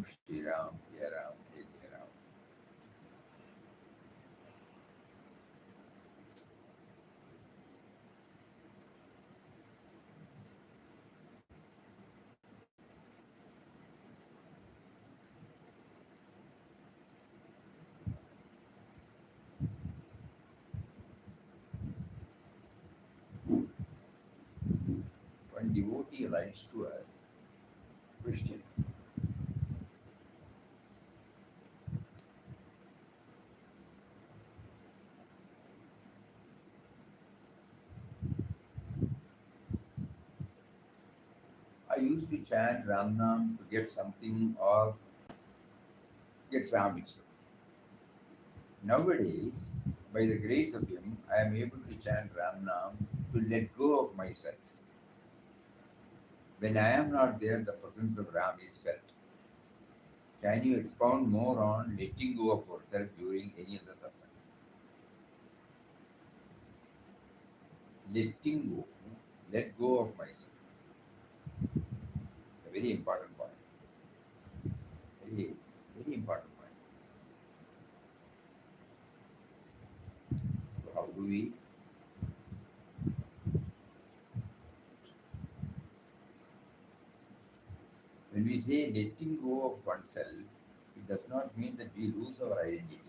Shri Ram, Jai Ram, Jai Jai Ram. One devotee writes to us, Christian. I used to chant Ram Nam to get something or get Ram itself. Nowadays, by the grace of Him, I am able to chant Ram Nam to let go of myself. When I am not there, the presence of Ram is felt. Can you expound more on letting go of yourself during any other satsang? Letting go, let go of myself. A very important point. Very, very important point. So how do we? When we say letting go of oneself, it does not mean that we lose our identity.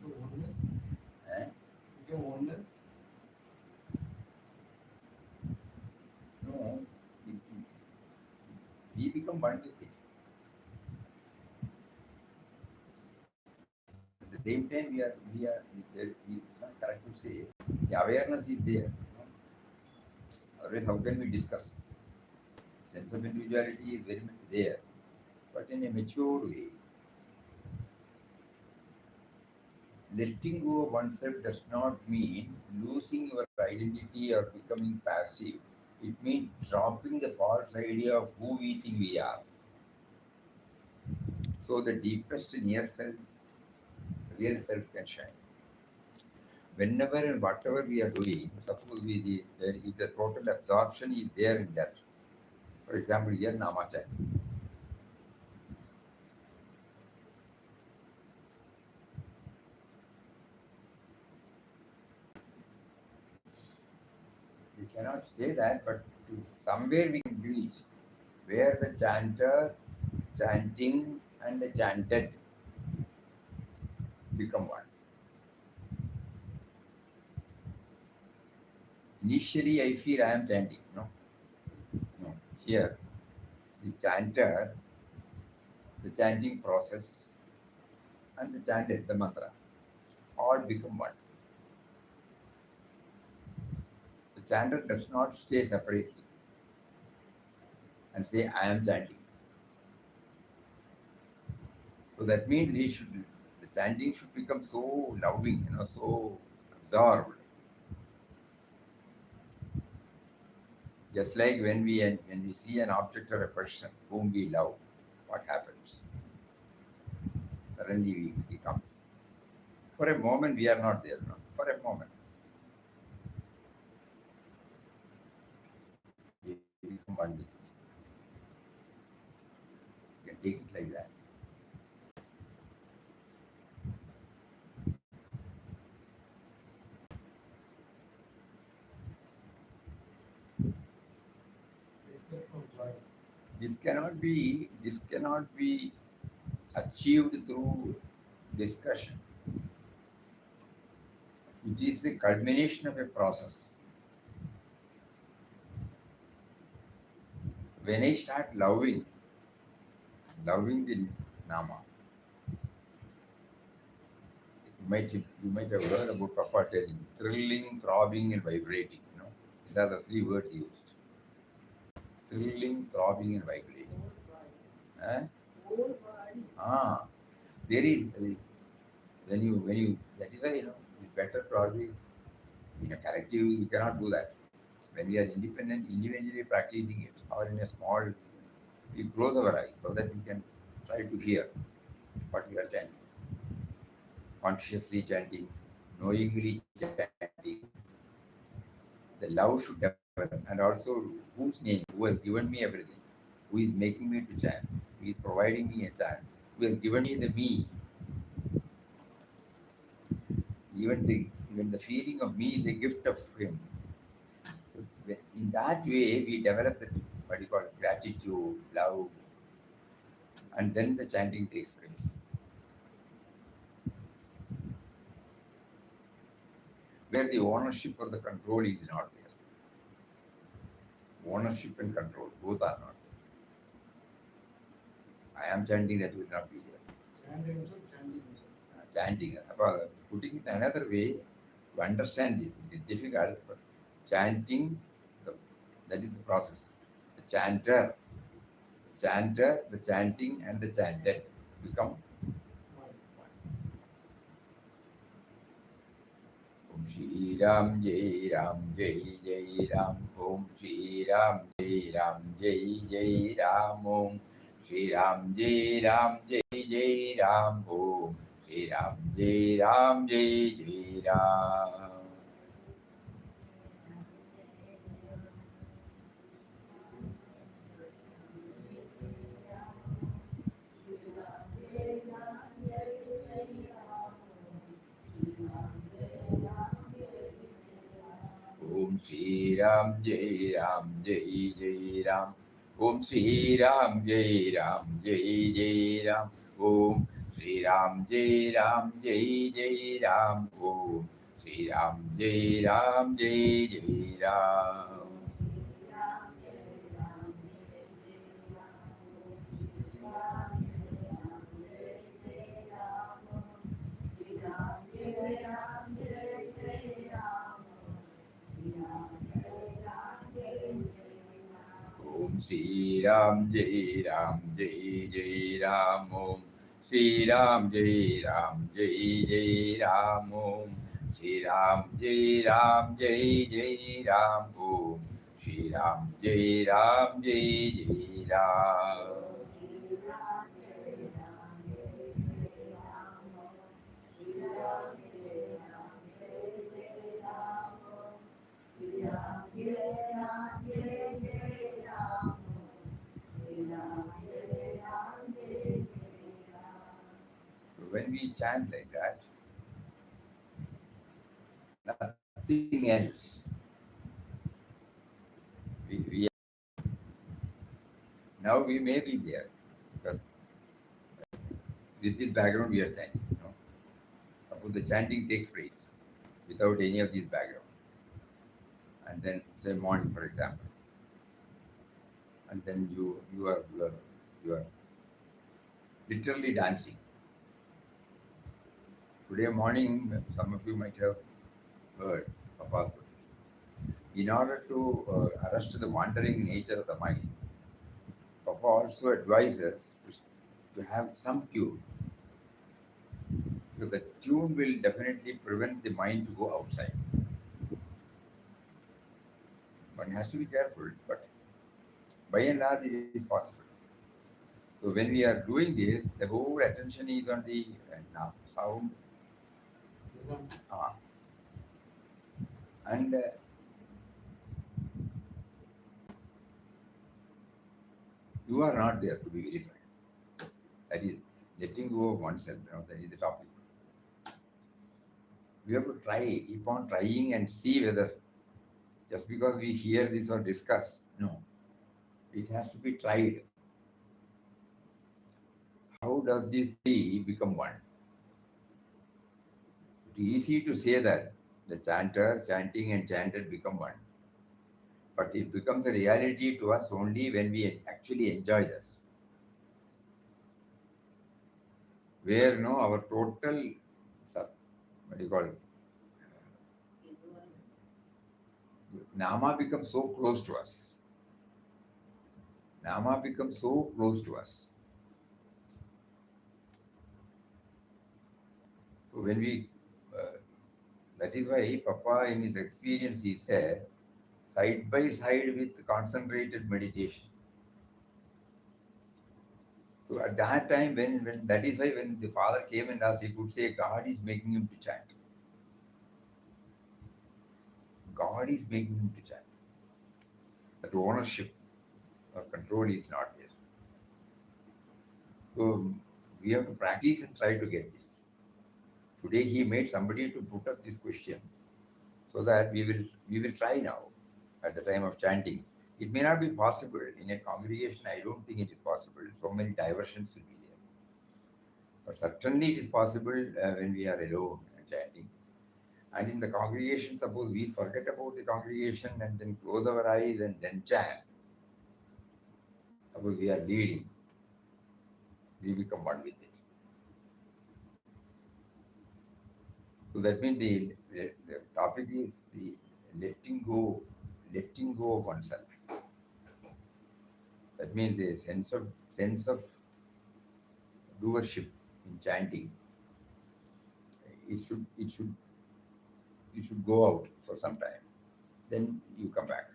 Oneness. Eh? Become oneness. No, we become one with it. At the same time, it's not correct to say the awareness is there. Otherwise, how can we discuss? Sense of individuality is very much there, but in a mature way. Letting go of oneself does not mean losing your identity or becoming passive. It means dropping the false idea of who we think we are. So the deepest near self, real self can shine. Whenever and whatever we are doing, suppose if the total absorption is there in that. For example, here Namachan. We cannot say that, but to somewhere we can reach where the chanter, chanting, and the chanted become one. Initially, I feel I am chanting. No, no. Here, the chanter, the chanting process, and the chanted, the mantra, all become one. The chanter does not stay separately and say, I am chanting. So that means the chanting should become so loving, so absorbed. Just like when we see an object or a person whom we love, what happens? Suddenly he comes. For a moment we are not there. No? For a moment. We become one with it. You can take it like that. Escape from joy. This cannot be achieved through discussion. It is the culmination of a process. When I start loving the Nama, you might have heard about Papa telling thrilling, throbbing, and vibrating. These are the three words used: thrilling, throbbing, and vibrating. Eh? Ah, there is when you that is why it's better to always in a collective you cannot do that. When we are independent, individually practicing it, or in a small, we close our eyes so that we can try to hear what we are chanting, consciously chanting, knowingly chanting. The love should develop. And also, whose name, who has given me everything, who is making me to chant, who is providing me a chance, who has given me the me. Even the feeling of me is a gift of him. So in that way, we develop that what you call gratitude, love, and then the chanting takes place. Where the ownership or the control is not there. Ownership and control, both are not there. I am chanting, that will not be there. Chanting himself, chanting himself. Chanting, putting it another way to understand this, it is difficult, but chanting, the, that is the process. The chanter, the chanting, and the chanted become One. Om Shri Ram Jai Ram Jai Jai Ram Om Shri Ram Jai Ram Jai Jai Ram Om Shri Ram Jai Ram Jai Jai Ram Om Shri Ram Jai Ram Jai Jai Ram. Om Shri Ram Jai Ram Jai Jai Ram Om Shri Ram Jai Ram Jai Jai Ram Om Shri Ram Jai Ram Jai Jai Ram Om Shri Ram Jai Ram Jai Jai Ram. Om Shri Ram Jai Ram Jai Jai Ram Om Shri Ram Jai Ram Jai Jai Ram Om Shri Ram Jai Ram Jai Jai Ram Om Shri Ram Jai Ram Jai Jai Ram. So when we chant like that, nothing else. We now we may be there because with this background we are chanting. Suppose the chanting takes place without any of these background, and then say morning, for example, and then you are literally dancing. Today morning, some of you might have heard Papa's word. In order to arrest the wandering nature of the mind, Papa also advises to have some tune, because the tune will definitely prevent the mind to go outside. One has to be careful, but by and large, it is possible. So when we are doing this, the whole attention is on the sound, Rhythm. uh, and you are not there to be verified. That is letting go of oneself. That is the topic. We have to try, keep on trying and see whether just because we hear this or discuss, no, it has to be tried. How does these three become one? It's easy to say that the chanter, chanting, and chanted become one, but it becomes a reality to us only when we actually enjoy this. Where no, our total, what do you call it? Nama becomes so close to us. Nama becomes so close to us. So when we, uh, that is why Papa in his experience he said, side by side with concentrated meditation. So at that time, when that is why when the father came and asked, he could say God is making him to chant. God is making him to chant. That ownership or control is not there. So we have to practice and try to get this. Today he made somebody to put up this question so that we will try now at the time of chanting. It may not be possible in a congregation. I don't think it is possible. So many diversions will be there. But certainly it is possible when we are alone and chanting. And in the congregation, suppose we forget about the congregation and then close our eyes and then chant. Suppose we are leading, we become one with it. So that means the topic is the letting go of oneself. That means the sense of doership in chanting. It should it should it should go out for some time. Then you come back.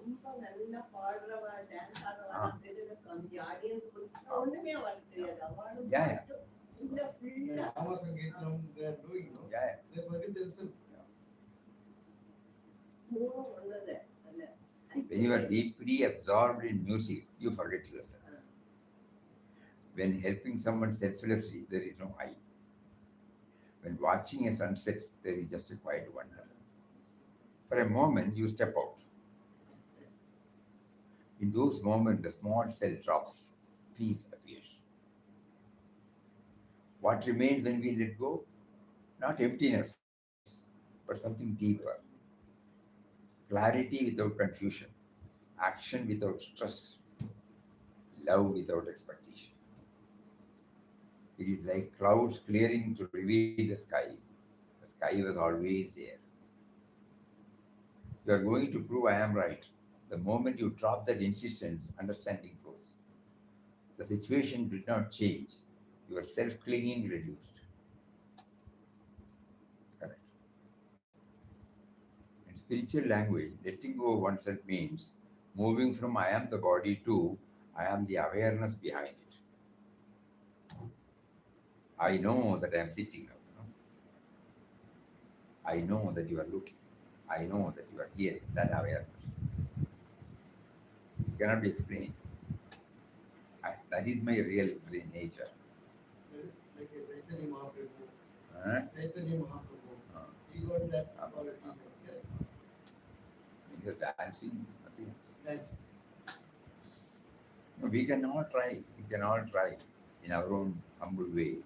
ரொம்ப நல்லா பாடுறவா dance ஆடுறவா Ah, தெரியல Swamiji audience ஒண்ணுமே அவளுக்கு தெரியாது அவளும் yeah, yeah, பாட்டு இல்ல The ஃபுல்லா Amazon Gitlam, they are doing, no? yeah, yeah. They forget themselves. மூணும் ஒண்ணுது அல்ல When you are deeply absorbed in music, you forget yourself. When helping someone selflessly, there is no I. When watching a sunset, there is just a quiet wonder. For a moment, you step out. In those moments, the small cell drops, peace appears. What remains when we let go? Not emptiness, but something deeper. Clarity without confusion, action without stress, love without expectation. It is like clouds clearing to reveal the sky. The sky was always there. You are going to prove I am right. The moment you drop that insistence, understanding flows. The situation did not change. Your self clinging reduced. Correct. In spiritual language, letting go of oneself means moving from I am the body to I am the awareness behind it. I know that I am sitting now. I know that you are looking. I know that you are hearing. That awareness. It cannot be explained. That is my real nature. That is like a Chaitanya Mahaprabhu. Huh? Chaitanya Mahaprabhu. Uh, He got that uh, quality. uh, Correct? Because dancing, nothing. That's No, we can all try. We can all try in our own humble way.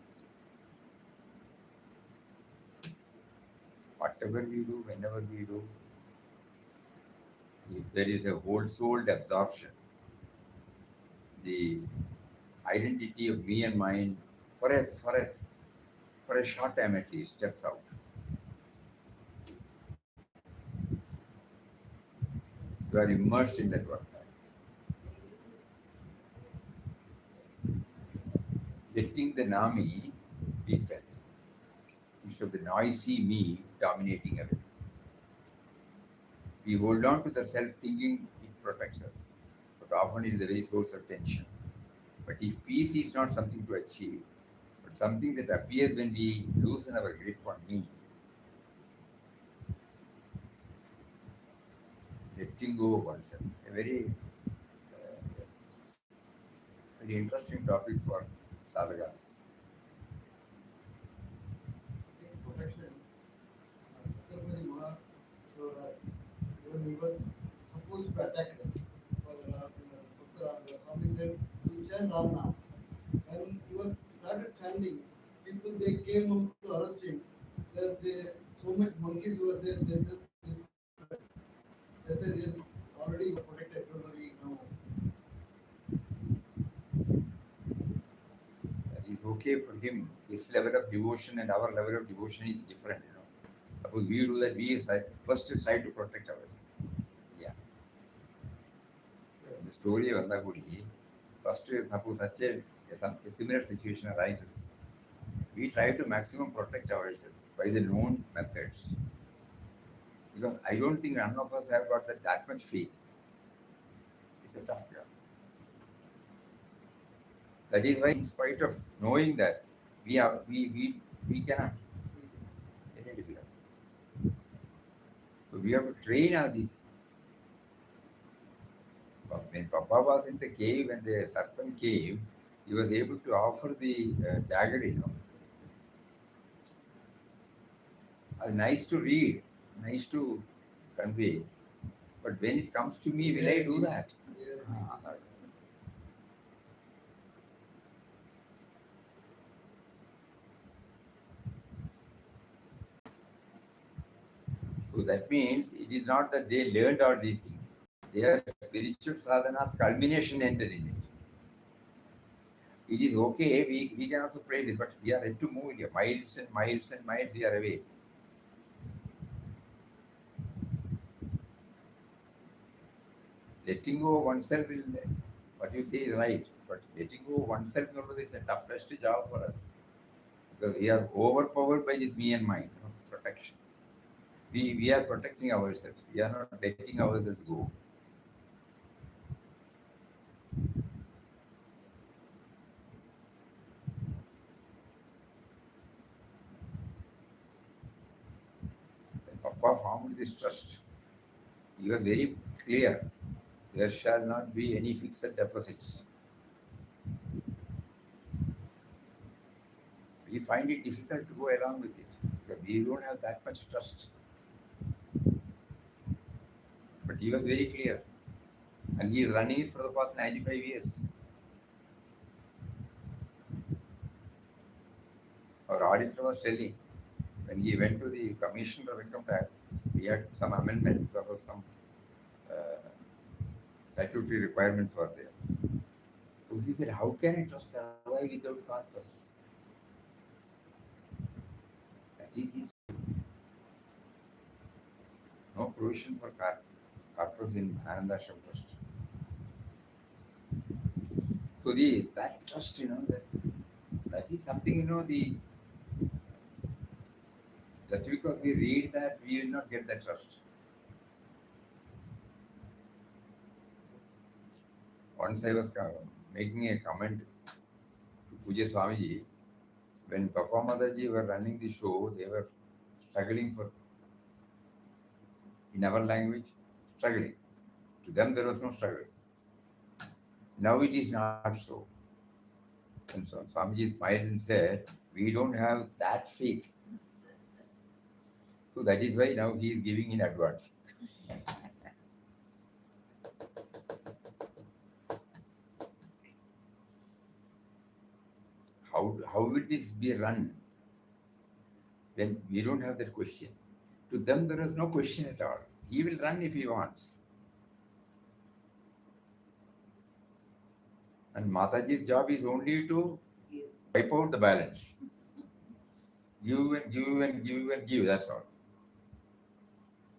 Whatever we do, whenever we do, if there is a whole-souled absorption, the identity of me and mine for a short time at least steps out. You are immersed in that work. Letting the Nami be felt instead of the noisy me dominating everything. We hold on to the self thinking it protects us, but often it is the very source of tension. But if peace is not something to achieve, but something that appears when we loosen our grip on me, letting go of oneself, a uh, very interesting topic for sadhakas. like protection. Chhatrapati Maharaj, so when he was supposed to attack them, Swami said, "You chant Ram Nam." When he was started chanting, people they came up to arrest him. There, so much monkeys were there. They just whispered. They said, "Yes, already you are protected. Don't worry now." That is okay for him. His level of devotion and our level of devotion is different. Suppose we do that, we first try to protect ourselves. Yeah. The story of Vandakudi, first suppose a similar situation arises, we try to maximum protect ourselves by the known methods. Because I don't think none of us have got that much faith. It's a tough job. That is why, in spite of knowing that, we are we cannot. Very difficult. we have to train all these. When Papa was in the cave, when the serpent came, he was able to offer the jaggery. Nice to read, nice to convey. But when it comes to me, will I do that? Ah, so that means it is not that they learned all these things. Their spiritual sadhana's culmination ended in it. It is okay, we can also praise it, but we are yet to move here. Miles and miles and miles we are away. Letting go of oneself will, what you say is right, but letting go of oneself is the toughest job for us because we are overpowered by this me and mine, protection. We are protecting ourselves. We are not letting ourselves go. When Papa formed this trust, he was very clear. There shall not be any fixed deposits. We find it difficult to go along with it because we don't have that much trust. But he was very clear. And he is running it for the past 95 years. Our auditor was telling when he went to the Commissioner of Income Tax, he had some amendment because of some uh, statutory requirements were there. So he said, how can a trust survive without corpus? That is his. No provision for corpus in Anandashram Trust. So that trust, that is something, just because we read that, we will not get that trust. Once I was making a comment to Puja Swamiji, when Papa Mataji were running the show, they were struggling for, in our language, struggling. To them, there was no struggle. Now it is not so. And so Swamiji smiled and said, we don't have that faith. So that is why now he is giving in advance. How will this be run when we don't have that question? To them, there is no question at all. He will run if he wants. And Mataji's job is only to wipe out the balance. Give and give and give and give, that's all.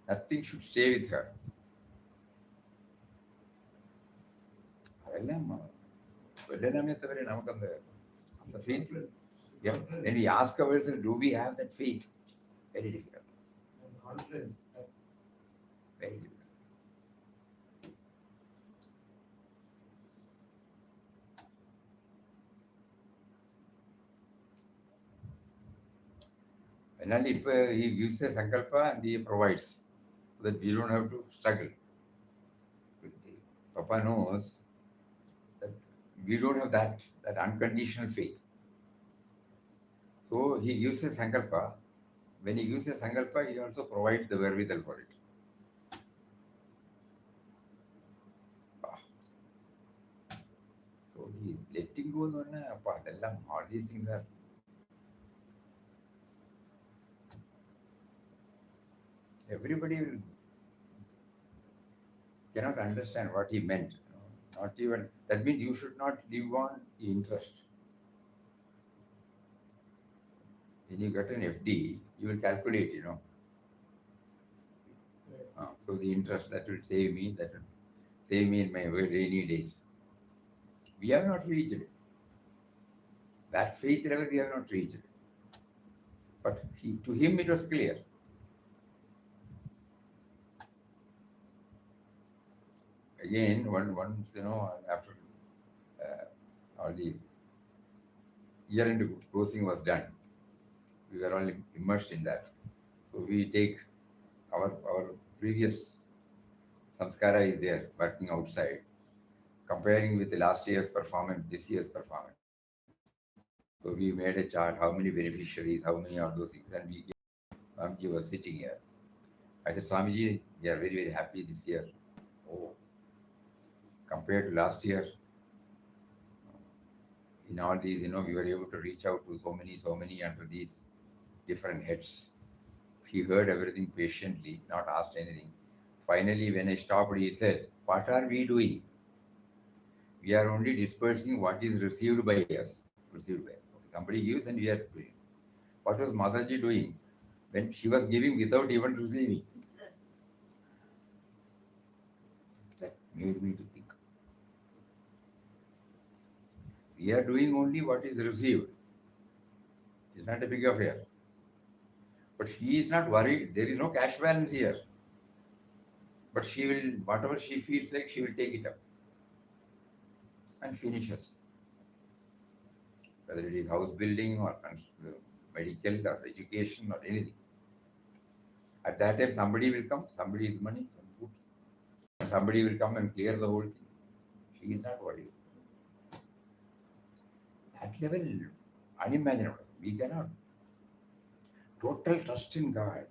Nothing should stay with her. The faith. When we ask ourselves, do we have that faith? Very difficult. And confidence. Very difficult. Finally, he gives a sankalpa and he provides so that we don't have to struggle. Papa knows that we don't have that unconditional faith. So he gives a sankalpa. When he gives a sankalpa, he also provides the wherewithal for it. So he letting go, all these things are. Everybody cannot understand what he meant. Not even that means you should not live on interest. When you get an FD, you will calculate, so the interest that will save me, in my rainy days. We have not reached it. That faith level we have not reached it. But to him it was clear. Again, once, after all the year-end closing was done, we were all immersed in that. So we take our previous samskara is there working outside, comparing with the last year's performance, this year's performance. So we made a chart, how many beneficiaries, how many are those things, and we Swamiji was sitting here. I said, Swamiji, we are very, very happy this year. Oh, compared to last year, in all these, we were able to reach out to so many under these different heads. He heard everything patiently, not asked anything. Finally, when I stopped, he said, what are we doing? We are only dispersing what is received by us. Received by us. Okay, somebody gives and we are doing. What was Mataji doing? When she was giving without even receiving. That made me to think. We are doing only what is received. It's not a big affair. But she is not worried. There is no cash balance here. But she will, whatever she feels like, she will take it up and finishes. Whether it is house building or medical or education or anything. At that time, somebody will come, somebody is money, some goods. And somebody will come and clear the whole thing. She is not worried. That level, unimaginable. We cannot. Total trust in God.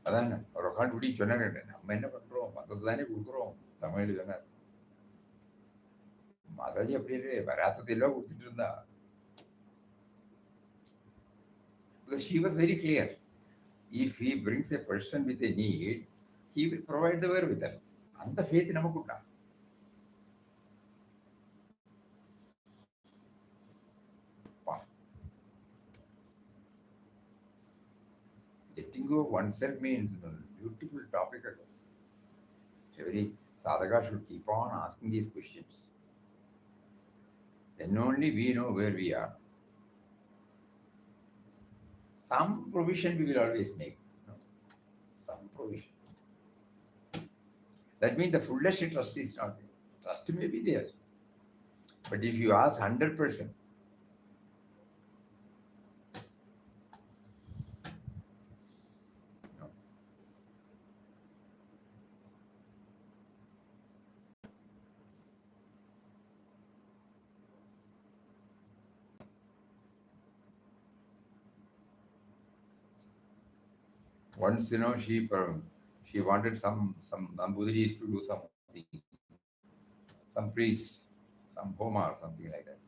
அதானே அவர் உட்காந்து இப்படி சொன்னாரு, நம்ம என்ன பண்றோம், மற்றது தானே கொடுக்குறோம். தமிழ் சொன்னார், மதாஜி அப்படி இல்லை, வராத்ததெல்லாம் கொடுத்துட்டு இருந்தா. Because she was very clear. If he brings a person with a need, he will provide the wherewithal. அந்த faith நமக்கு உண்டா? Letting go of oneself means beautiful topic. Every sadhaka should keep on asking these questions. Then only we know where we are. Some provision we will always make. Some provision. That means the fullest trust is not there. Trust may be there. But if you ask 100%, once she wanted some Nambudris to do something, some priest, some homa or something like that.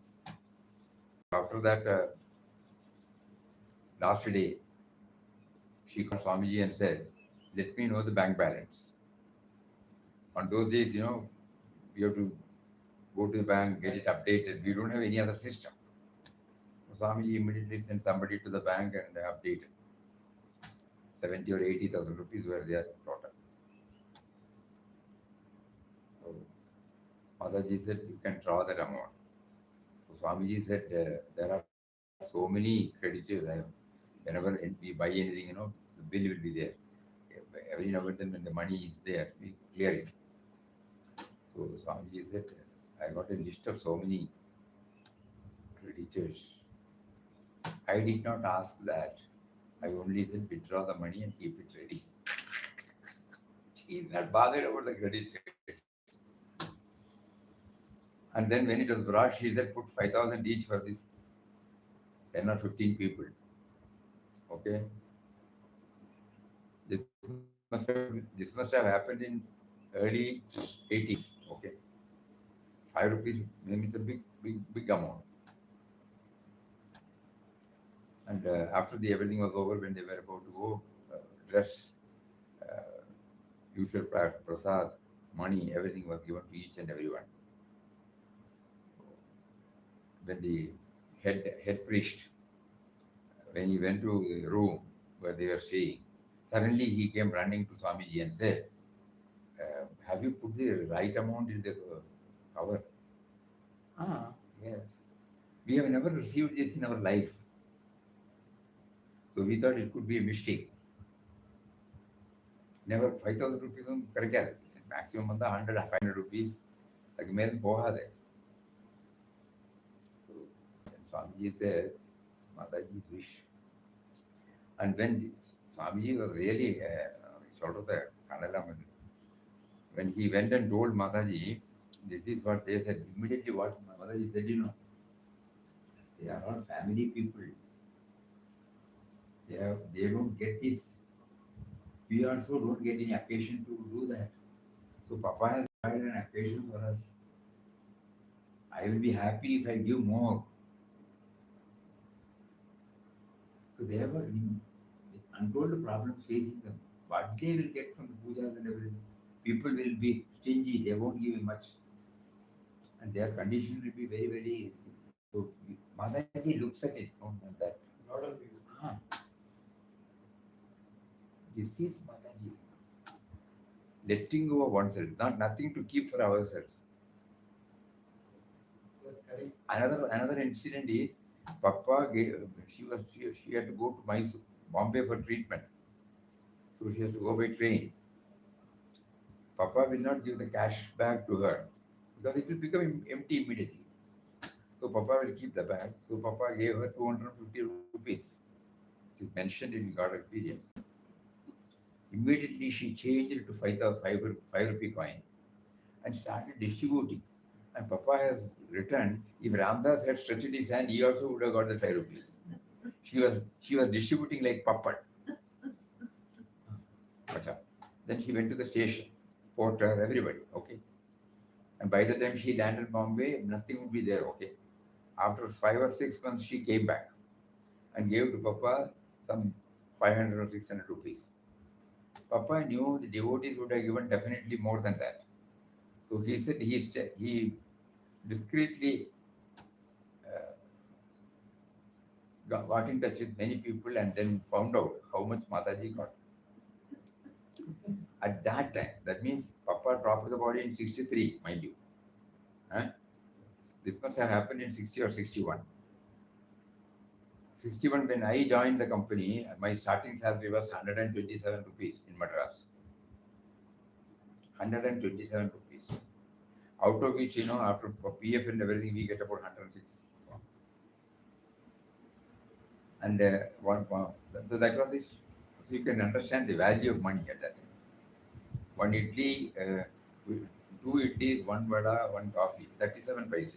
After that, last day, she called Swamiji and said, "Let me know the bank balance." On those days, we have to go to the bank, get it updated. We don't have any other system. So Swamiji immediately sent somebody to the bank and updated. 70 or 80,000 rupees were there total. So Mataji said, you can draw that amount. So Swamiji said, there are so many creditors. Whenever we buy anything, the bill will be there. Every now and then when the money is there, we clear it. So Swamiji said, I got a list of so many creditors. I did not ask that. I only said withdraw the money and keep it ready. He is not bothered about the creditors. And then when it was brought, she said put 5,000 each for this 10 or 15 people. Okay. This must have happened in early 80s. Okay. 5 rupees, maybe it's a big amount. And after everything was over, when they were about to go, dress, usual prasad, money, everything was given to each and everyone. When the head priest, when he went to the room where they were staying, suddenly he came running to Swamiji and said, have you put the right amount in the cover? Yes. We have never received this in our life. So we thought it could be a mistake. Never 5,000 rupees on maximum 100, 500 rupees. Like mere poha there. So Swamiji said, Mataji's wish. And when Swamiji was really when he went and told Mataji, this is what they said. Immediately, what Mataji said, they are all family people. They don't get this. We also don't get any occasion to do that. So Papa has provided an occasion for us. I will be happy if I give more. So they have untold problems facing them. What they will get from the pujas and everything. People will be stingy, they won't give much. And their condition will be very, very easy. So Mataji looks at it on that. Lot of people. Ah, this is Mataji. Letting go of oneself, not nothing to keep for ourselves. Correct. Another incident is Papa gave she had to go to Mysore, Bombay for treatment. So she has to go by train. Papa will not give the cash bag to her because it will become empty immediately. So Papa will keep the bag. So Papa gave her 250 rupees. It is mentioned in God experience. Immediately she changed it to 5 rupee coin and started distributing. And Papa has returned. If Ramdas had stretched his hand, he also would have got the 5 rupees. She was distributing like puppet. Acha. Then she went to the station, porter, everybody. Okay. And by the time she landed Bombay, nothing would be there. Okay. After 5 or 6 months, she came back and gave to Papa some 500 or 600 rupees. Papa knew the devotees would have given definitely more than that. So he said he discreetly uh, got in touch with many people and then found out how much Mataji got. At that time, that means Papa dropped the body in 63, mind you. Huh? This must have happened in 60 or 61. 61, when I joined the company, my starting salary was 127 rupees in Madras. 127 rupees. Out of which, after PF and everything, we get about 106. And so that was this. So you can understand the value of money at that time. One idli, two idlis, one vada, one coffee, 37 paise.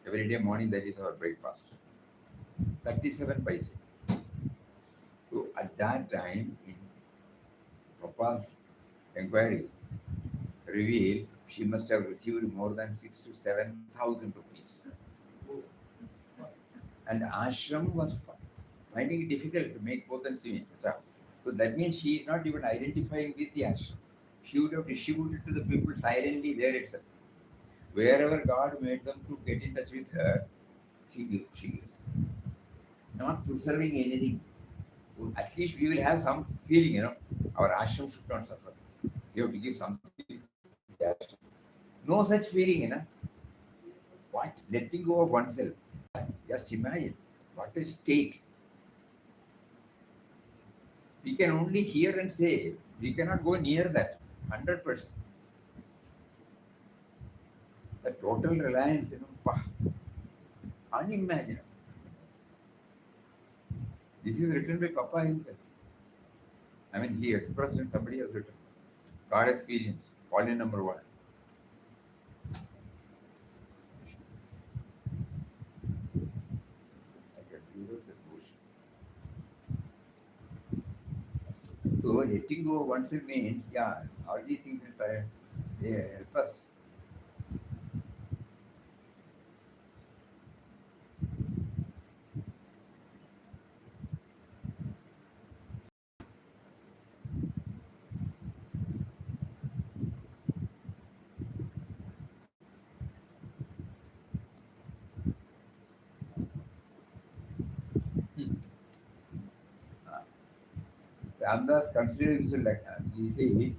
Every day morning, that is our breakfast. 37 paise. So at that time, in Papa's inquiry, revealed she must have received more than 6 to 7,000 rupees. And ashram was finding it difficult to make both and swimming. So that means she is not even identifying with the ashram. She would have distributed to the people silently there itself. Wherever God made them to get in touch with her, she gives. Not preserving anything. So at least we will have some feeling, our ashram should not suffer. You have to give something to the ashram. No such feeling, What? Letting go of oneself. Just imagine what a state. We can only hear and say, we cannot go near that 100%. The total reliance, unimaginable. This is written by Papa himself. I mean, he expressed when somebody has written. God experience, volume number 1. I can feel the bush. So letting go of oneself means, all these things they help us. Ramdas considers himself like that. He says,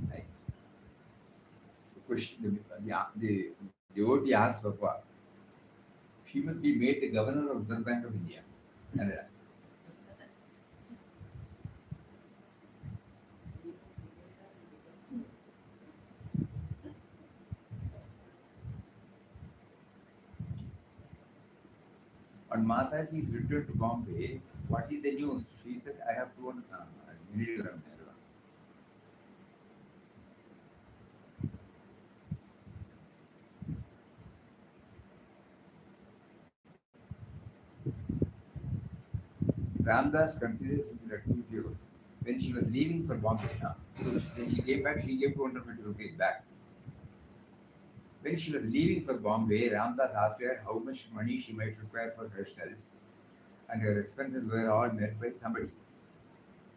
like, question, the devotee asks Papa, she must be made the governor of Reserve Bank of India. And On Mataji's return to Bombay, what is the news? She said, I have 200. Ramdas considers it a activity. When she was leaving for Bombay, so when she came back, she gave 250 rupees back. When she was leaving for Bombay, Ramdas asked her how much money she might require for herself, and her expenses were all met by somebody.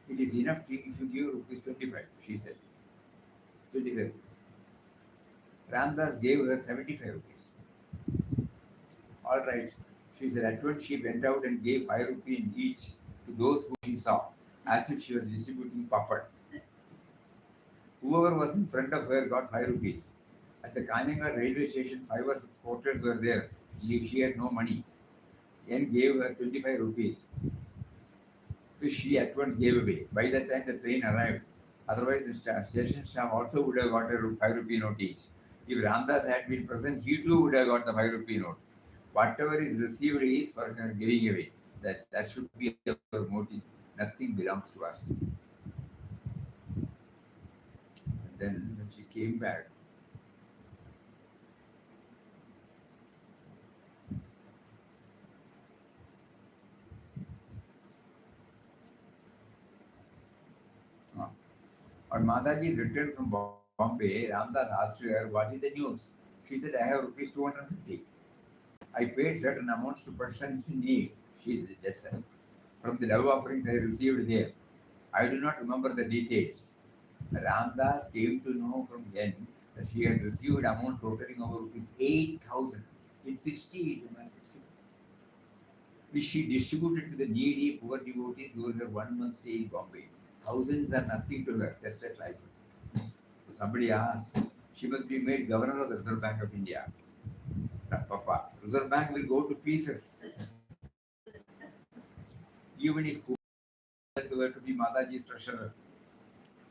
It is enough if you give rupees 25, she said. 25. Ramdas gave her 75 rupees. All right. She said at once she went out and gave 5 rupees in each to those who she saw, as if she was distributing papad. Whoever was in front of her got 5 rupees. At the Kanyangar railway station, 5 or 6 porters were there. She had no money. N gave her 25 rupees, which she at once gave away. By the time the train arrived, otherwise the station staff also would have got a 5 rupee note each. If Ramdas had been present, he too would have got the 5 rupee note. Whatever is received is for her giving away. That should be our motive. Nothing belongs to us. And then when she came back, on Mataji's return from Bombay, Ramdas asked her, what is the news? She said, I have rupees 250. I paid certain amounts to persons in need. She said, from the love offerings I received there. I do not remember the details. Ramdas came to know from then that she had received amount totaling over rupees 8,000 in 60, which she distributed to the needy poor devotees during her 1 month stay in Bombay. Thousands are nothing to her, just a trifle. So somebody asked, she must be made governor of the Reserve Bank of India. Papa, Reserve Bank will go to pieces. Even if Kuwait were to be Mataji's treasurer,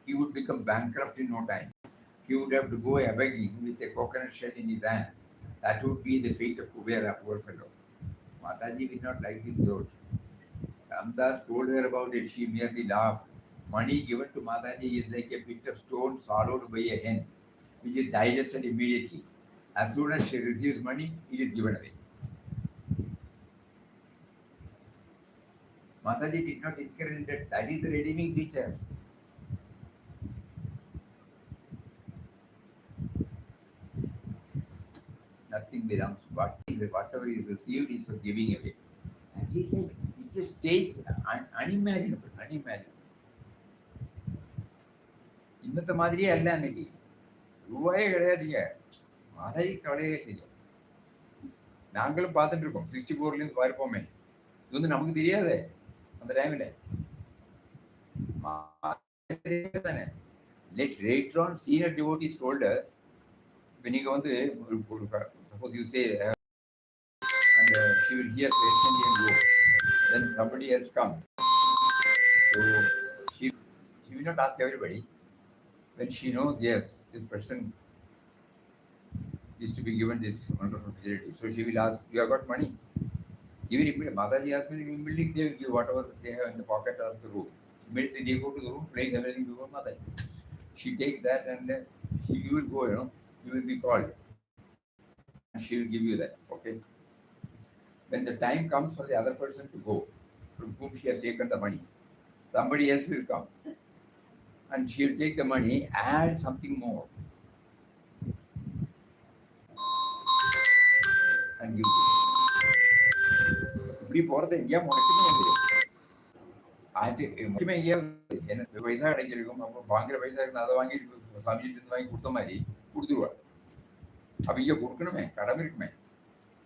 he would become bankrupt in no time. He would have to go a begging with a coconut shell in his hand. That would be the fate of Kubera, poor fellow. Mataji did not like this joke. Ramdas told her about it. She merely laughed. Money given to Mataji is like a bit of stone swallowed by a hen, which is digested immediately. As soon as she receives money, it is given away. Mataji did not encourage that. That is the redeeming feature. Nothing belongs. Whatever is received is for giving away. That is it. It's a stage unimaginable. இன்னத்த மாதிரியே அல்ல அன்னைக்கு ரூபாயே கிடையாதுங்க. மாதாஜி கவலையே இல்லை. நாங்களும் பார்த்துட்டு இருக்கோம். 64லேருந்து பார்ப்போமே. இது வந்து நமக்கு தெரியாது அந்த டைமில். தானே later on senior devotees told us, when you வந்து suppose you say and she will hear patiently and go, then somebody else comes, so she will not ask everybody. When she knows, yes, this person is to be given this wonderful facility, so she will ask, you have got money? Even if Mataji asks me, immediately they will give whatever they have in the pocket or the room. Immediately they go to the room, place everything before Mataji. She takes that and you will go, you will be called. And she will give you that, okay? When the time comes for the other person to go, from whom she has taken the money, somebody else will come. And she will take the money, add something more. And give it. இப்படி போகிறது எங்கேயா முறைக்குமே வந்துடும். அது முக்கியமே எங்கேயா என்ன பைசா கிடைச்சிருக்கும், அப்போ வாங்குற பைசா இருக்கு, அதை வாங்கி சமைச்சிட்டு வாங்கி கொடுத்த மாதிரி கொடுத்துருவாள். அப்போ இங்கே கொடுக்கணுமே, கடமை இருக்குமே.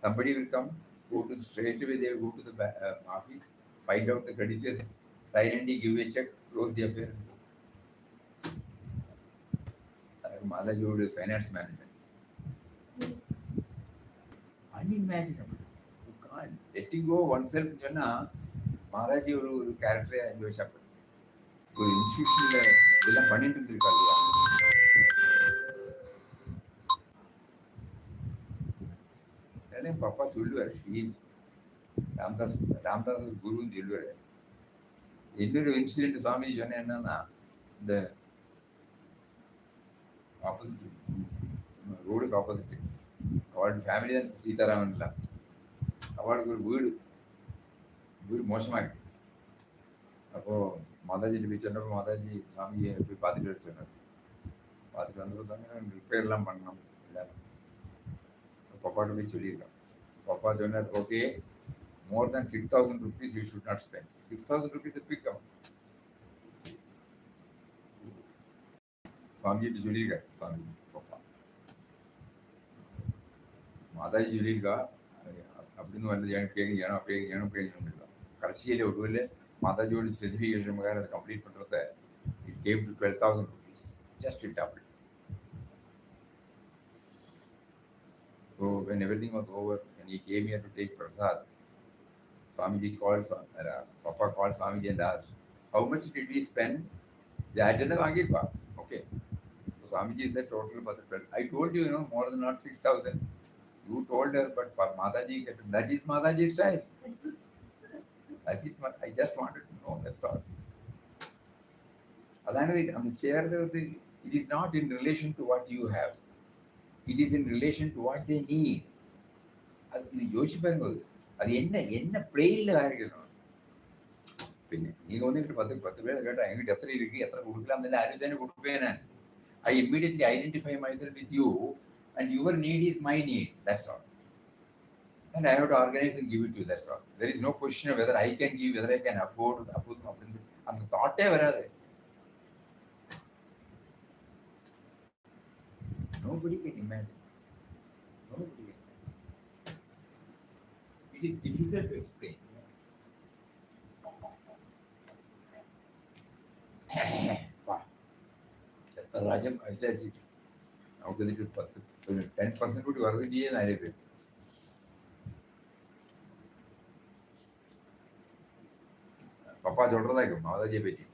Somebody will come, go to straight away, they will go to the office, find out the creditors, silently give a check, close the affair. Mataji would do finance management. Unimaginable. You can't. Letting go oneself, Mataji ஒரு கேரக்டரே யோசிச்சாப்படும். ஒரு இன்ஸ்டியூஷன்ல இதெல்லாம் பண்ணிட்டு இருந்திருக்காங்க. Papa சொல்லுவார், she is Ramdas குருன்னு சொல்லுவார். இன்னொரு incident Swamiji சொன்னேன் என்னன்னா, இந்த ஆப்போசிட் ரோடுக்கு ஆப்போசிட் அவளுக்கு ஃபேமிலி தான் சீதாராமன்ல, அவளுக்கு ஒரு வீடு மோசமாக இருக்கு. அப்போது மாதாஜிட்டு போய் சொன்னப்போ மாதாஜி சாமியை போய் பார்த்துட்டு வர சொன்னார். பார்த்துட்டு வந்தப்போ சொன்னாங்க ரிப்பேர்லாம் பண்ணணும் இல்லை. பப்பாட்ட போய் சொல்லியிருக்கேன். பப்பா சொன்னார், okay, more than 6,000 rupees you should not spend. 6,000 rupees a big amount. சுவாமிஜிட்டு சொல்லியிருக்காரு சுவாமி பப்பா. மாதாஜி சொல்லியிருக்கா அப்படின்னு வந்தது எனக்கு பேங்கணும். கடைசியில் ஒருவேளை மாதாஜியோட ஸ்பெசிஃபிகேஷன் அதை கம்ப்ளீட் பண்ணுறத it came to 12,000 rupees. Just it doubled. So when everything was over and he came here to take prasad, Swamiji called, Papa called Swamiji and asked, how much did we spend? Okay. So Swamiji said total about 12. I told you, more than not 6,000. You told her, but Mataji, that is Mataji's style. I just wanted to know, that's all. On the chair, it is not in relation to what you have. It is in relation to what they need. இது யோசிச்சு பாருங்க. அது என்ன பிளேன்ல இருக்கணும். പിന്നെ நீங்க வந்து 10 பேர் கேட்டா எங்கிட்ட எத்தனை இருக்கு, எத்தனை கொடுக்கலாம், அரிசானு கொடுப்பேன் நான். I immediately identify myself with you and your need is my need. That's all. And I have to organize and give it to you. That's all. There is no question of whether I can give, whether I can afford. அந்த தாட்டே வராது. Nobody can imagine. Nobody can. It is difficult to explain. രാജ്യം അയച്ചു നമുക്ക് ഇതിട്ട് 10% കൂടി വർദ്ധ ചെയ്യാൻ ആരും. പപ്പ ചൊല്ലുന്നതായിരിക്കും മാതാജിയെ പറ്റി.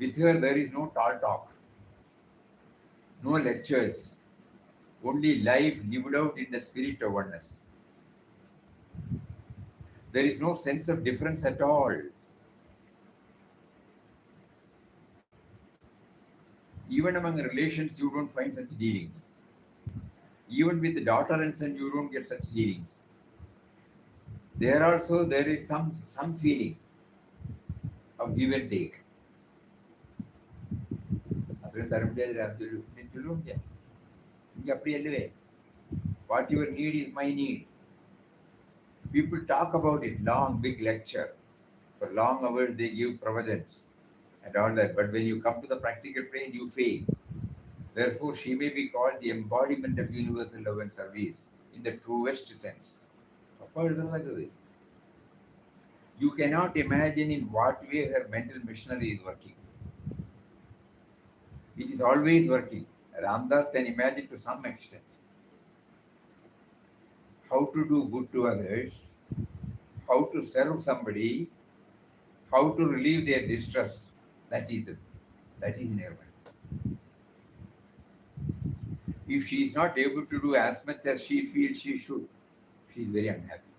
With her there is no tall talk, no lectures, only life lived out in the spirit of oneness. There is no sense of difference at all. Even among relations, you don't find such dealings. Even with the daughter and son, you don't get such dealings. There is some feeling of give and take. What your need is my need. People talk about it, long, big lecture. For long hours, they give pravachans and all that. But when you come to the practical plane, you fail. Therefore, she may be called the embodiment of universal love and service in the truest sense. You cannot imagine in what way her mental machinery is working. It is always working. Ramdas can imagine to some extent how to do good to others, how to serve somebody, how to relieve their distress. That is in her mind. If she is not able to do as much as she feels she should, she is very unhappy.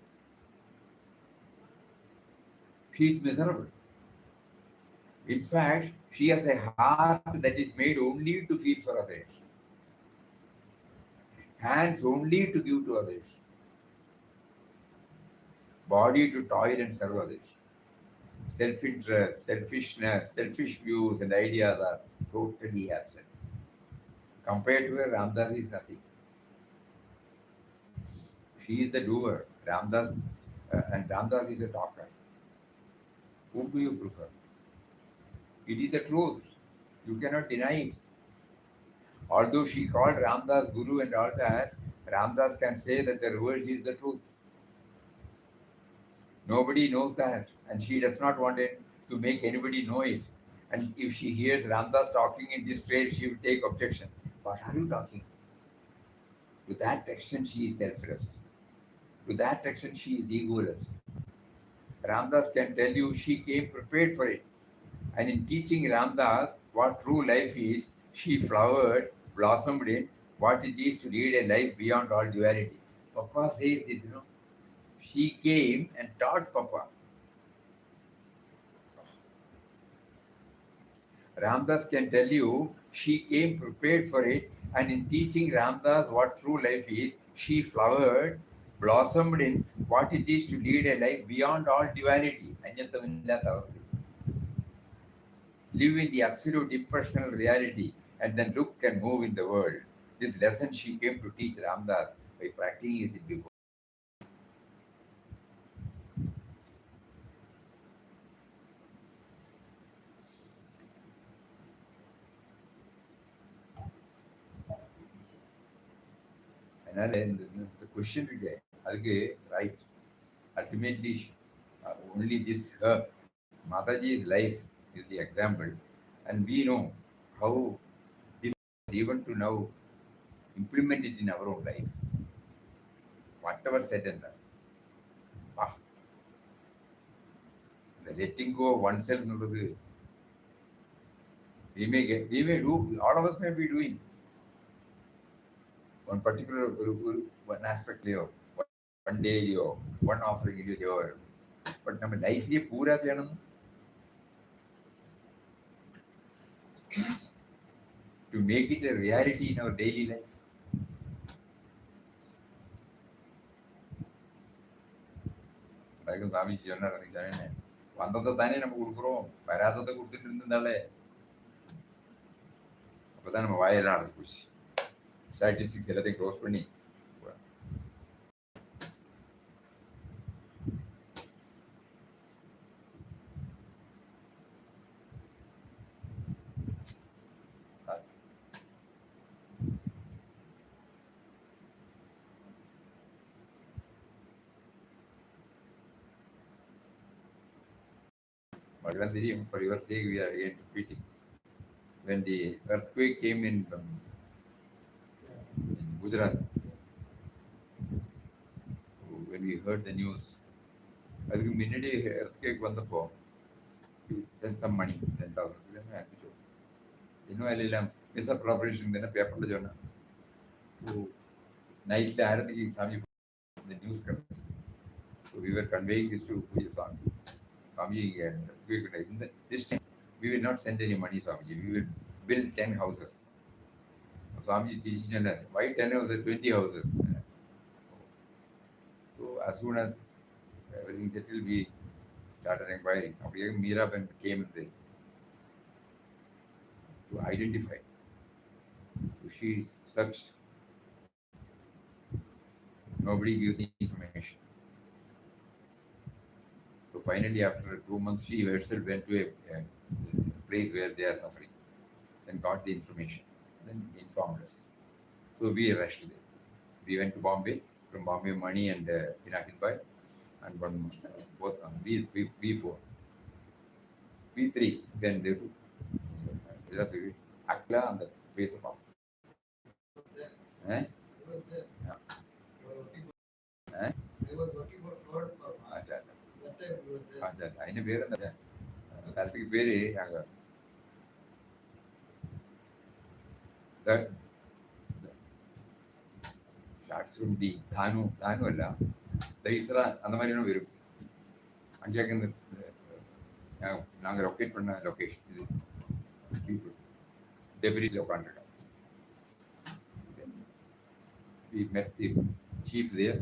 She is miserable. In fact, she has a heart that is made only to feel for others, hands only to give to others, body to toil and serve others. Self-interest, selfishness, selfish views and ideas are totally absent. Compared to her, Ramdas is nothing. She is the doer. And Ramdas is a talker. Whom do you prefer? It is the truth. You cannot deny it. Although she called Ramdas Guru and all that, Ramdas can say that the reverse is the truth. Nobody knows that, and she does not want to make anybody know it. And if she hears Ramdas talking in this way, she will take objection. What are you talking? To that extent, she is selfless. To that extent, she is egoless. Ramdas can tell you she came prepared for it. And in teaching Ramdas what true life is, she flowered, blossomed in what it is to lead a life beyond all duality. Papa says this, She came and taught Papa. Ramdas can tell you she came prepared for it, and in teaching Ramdas what true life is, she flowered, blossomed in what it is to lead a life beyond all duality. Anyathamillatha avasthi. Live in the absolute impersonal reality and then look and move in the world. This lesson she came to teach Ramdas by practicing it before. And then the question today, right? Ultimately, only this her Mataji's life is the example, and we know how difficult even to now implement it in our own life. Whatever said and done, ah, the letting go of oneself, we may do, all of us may be doing one particular one aspect of one day one offering but நம்ம லைஃப்லயே பூரா செய்யணும் to make it a reality in our daily life. Swamiji சொன்னார் சொன்னேன், வந்ததை தானே நம்ம கொடுக்குறோம், வராததை கொடுத்துட்டு இருந்தாலே அப்பதான் நம்ம வாயெல்லாம் அடைச்சு போச்சு. ஸ்டாட்டிஸ்டிக்ஸ் எல்லாத்தையும் க்ளோஸ் பண்ணி for your sake, we are again repeating. When the earthquake came in Gujarat, when we heard the news, அதுக்கு முன்னாடி earthquake வந்தப்போ we sent some money, 10,000. இன்னும் எல்லாம் misappropriation தானே பேப்பர்ல சொன்னேன். நைட்ல ஆரம்பிக்கு சாமி the news comes. So we were conveying this to Swami. Swami, this time we will not send any money, Swamiji. We will build 10 houses. Swamiji teaches, why 10 houses? 20 houses. So as soon as everything settled, we started inquiring. Meera came there to identify. So she searched. Nobody gives information. So finally, after 2 months, she herself went to a place where they are suffering, then got the information, then informed us. So we rushed there. We went to Bombay, from Bombay, Mani and Pinakin Bhai, and one both we four, we three went there to Akla on the face of Bombay. I was there. Yeah. I was working for God for that time. We were there. അതിന് പേരെന്താ സ്ഥലത്തേക്ക് പേര് shorts from D தானு அல்ல தைஸ்ரா அந்த மாதிரியான வரும். அங்கேயாக்கு நாங்கள் locate பண்ண லொக்கேஷன் இது பீப்புள் டெபிரிஸில் உட்காந்துருக்கோம். We met the chief there.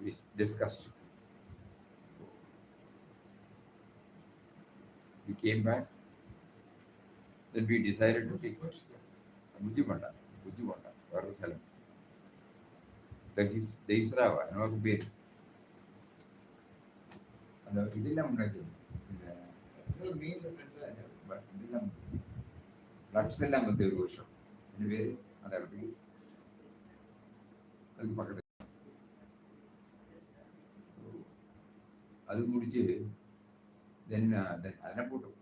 We discussed. We came back. Then we decided to take Bujibanda, or Salem. That is the Israva, no bit. And the Idilam No, main the center. but Idilam Latselam of the Rosho. Anyway, other things. அது முடிச்சு தென் அதெல்லாம் போட்டோம்.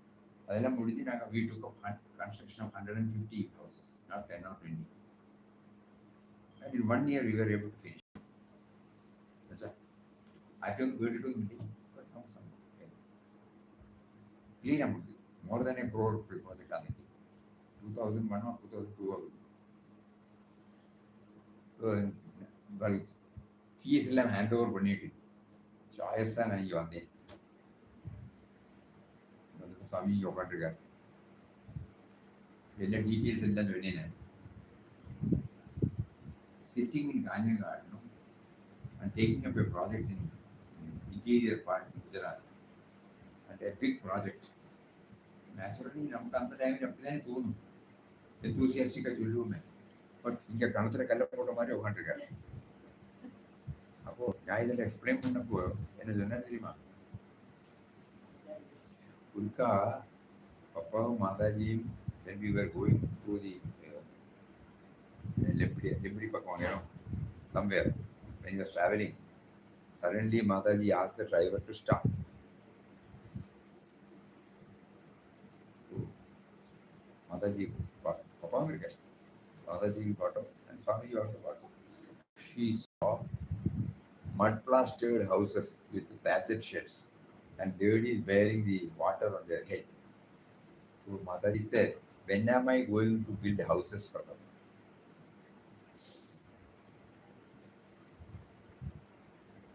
அதெல்லாம் முடிஞ்சு நாங்கள் we took up construction of 150 houses, not 10 or 20. And in 1 year we were able to finish. That's all. I don't go to meeting, but now some clean up more than a crore project on it. 2001 or 2002. So, keys எல்லாம் hand over பண்ணிட்டு சாயஸ்தான் நான் இங்கே வந்தேன். சுவாமி இங்கே உட்காந்துருக்காரு. எல்லா details எல்லாம் சொன்னேன். Sitting in Ganyan Garden and taking up a project in interior part of Gujarat, and a big project. Naturally, നമുക്ക് അന്ന ടൈമിൽ அப்படிதான் തോന്നും, enthusiastic ചൊല്ലുമേ. பட் இங்கே கணத்தில் கல்ல போட்ட மாதிரி உட்காந்துருக்காரு. அப்போது நான் இதில் எக்ஸ்பிளைன் பண்ணப்போ என்ன சொன்னா தெரியுமா, உல்கா பப்பாவும் மாதாஜியும் when we were going through the Limri Pakwan, somewhere, when he was traveling, suddenly Mataji asked the driver to stop. So, Mataji, Papa America, Mataji got up and Swamiji also got up. She saw mud plastered houses with thatched sheds and ladies bearing the water on their head. So Mataji said, when am I going to build houses for them?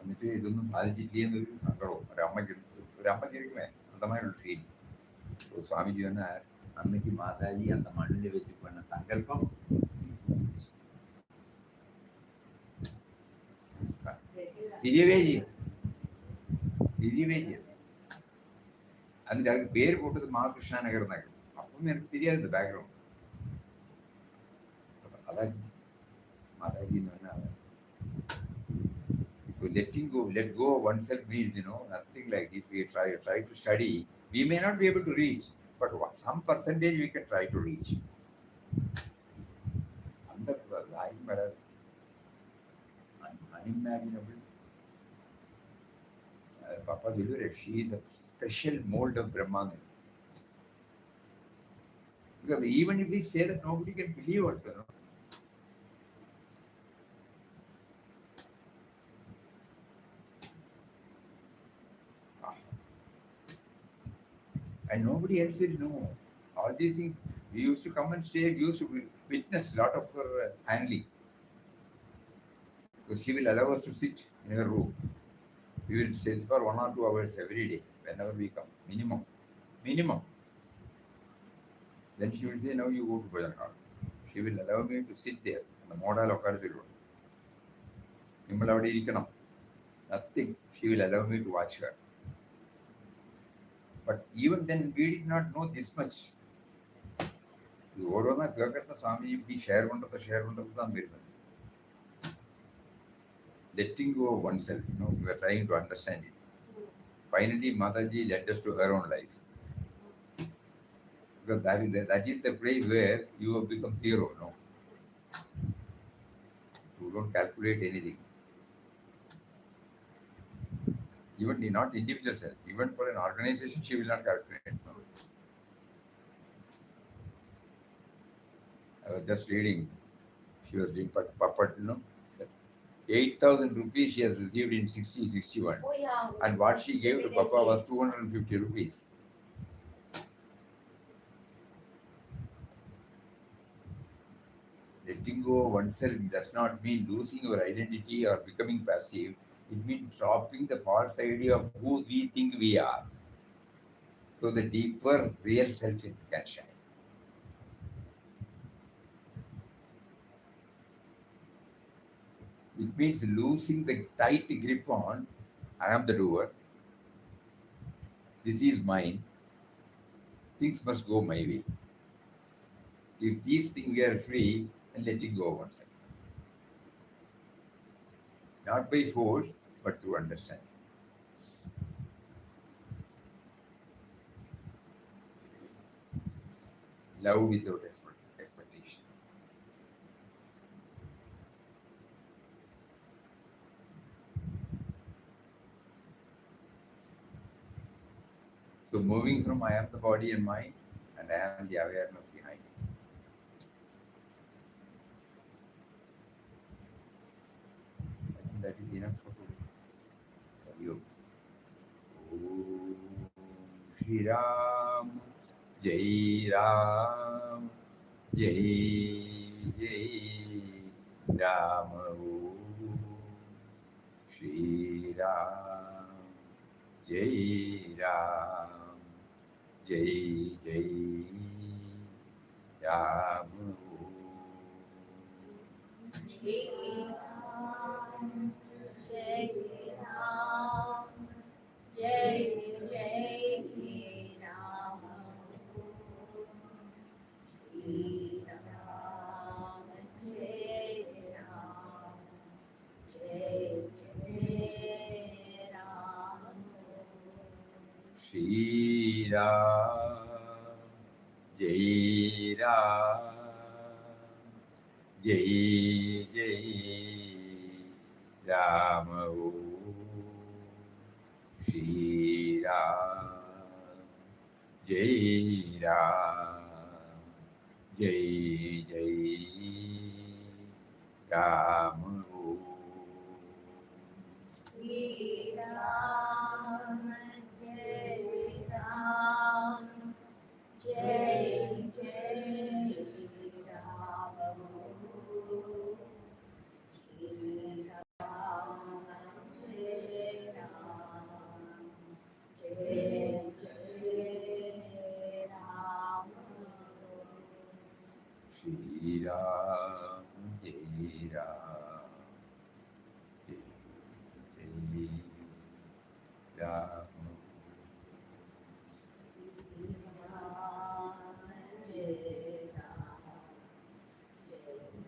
എന്നിട്ട് ഇതൊന്നും സാധിച്ചിട്ടില്ലെന്നൊരു സങ്കടവും ഒരമ്മയ്ക്കിരിക്കുമേ അന്തമായൊരു feel. Swamiji പറഞ്ഞാൽ അന്നയ്ക്ക് മാതാജി അന്ന മണ്ണിൽ വെച്ച് பண்ண സങ്കല്പം തിരിയവേ ചെയ്യും. അതിൻ്റെ அதுக்கு பேர் போட்டது மகாகிருஷ்ணா நகர் தான். அப்பவும் எனக்கு தெரியாது இந்த பேக்ரவுண்ட். அதான் மாதாஜின்னு சொன்னா. So let go of oneself means, nothing like if we try to study, we may not be able to reach, but some percentage we can try to reach. Unimaginable. Papa Jilure, she is a special mold of Brahman. Because even if we say that, nobody can believe also, no? And nobody else will know. All these things, we used to come and stay, we used to witness a lot of her handling. Because she will allow us to sit in her room. We will sit for 1 or 2 hours every day, whenever we come, minimum. Then she will say, now you go to Bhajan Hall. She will allow me to sit there in the model of her room. Nothing. She will allow me to watch her. But even then, we did not know this much. Swamiji share letting go of oneself, we were trying to understand it. Finally, Mataji led us to her own life. Because that is the place where you have become zero, You don't calculate anything. Even not individual self, even for an organization, she will not calculate. I was just reading, she was doing puppet, 8,000 rupees she has received in 60-61. Oh, yeah. And what she gave to Papa was 250 rupees. Letting go of oneself does not mean losing your identity or becoming passive. It means dropping the false idea of who we think we are. So the deeper real self can shine. It means losing the tight grip on, I am the doer, this is mine, things must go my way. If these things are free, then letting go of oneself. Not by force, but through understanding. Love without expectation. So moving from I am the body and mind, and I am the awareness behind it. I think that is enough for today. For you. Om Shri Ram, Jai Ram, Jai Jai Ram. Om Shri Ram. Jai Ram, Jai Jai Ram. Shri Ram, Jai Ram, Jai Jai Ram. Shri Ram, Jai Ram, Jai Jai Ram. Shri Ram, Jai Ram, Jai Jai Ram. Shri Ram, Jai Ram, Jai Jai Ram. Shri Ram, Jai Ram, Jai Jai Ram. Shri Ram, Jai Ram, Jai Jai Ram. Shri Ram, Jai Ram, Jai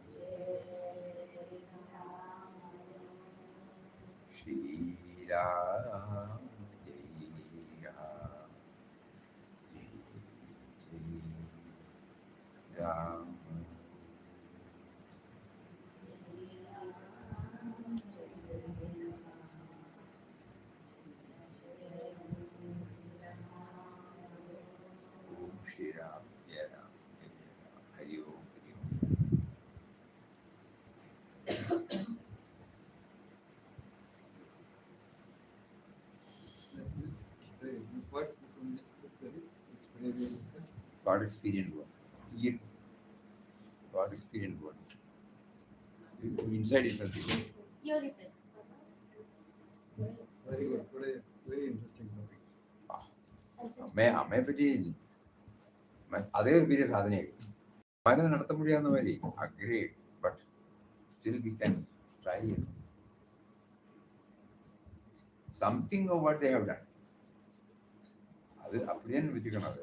Jai Ram. Shri Ram, Jai Ram, Jai Jai Ram. Om Shri Ram, Jai Ram, Jai Jai Ram. Hari Om, Hari Om. What's become next book that is which today we discuss? God experience what? Here, God experience what? Inside it has been. Here it is. Very good. Today, very interesting topic. അമ്മയെ പറ്റി അതേ വലിയ സാധനയായി പല നടത്താൻ முடியாத மாதிரி agree but still we can try something of what they have done അത് அப்படியே வச்சுக்கணும் அது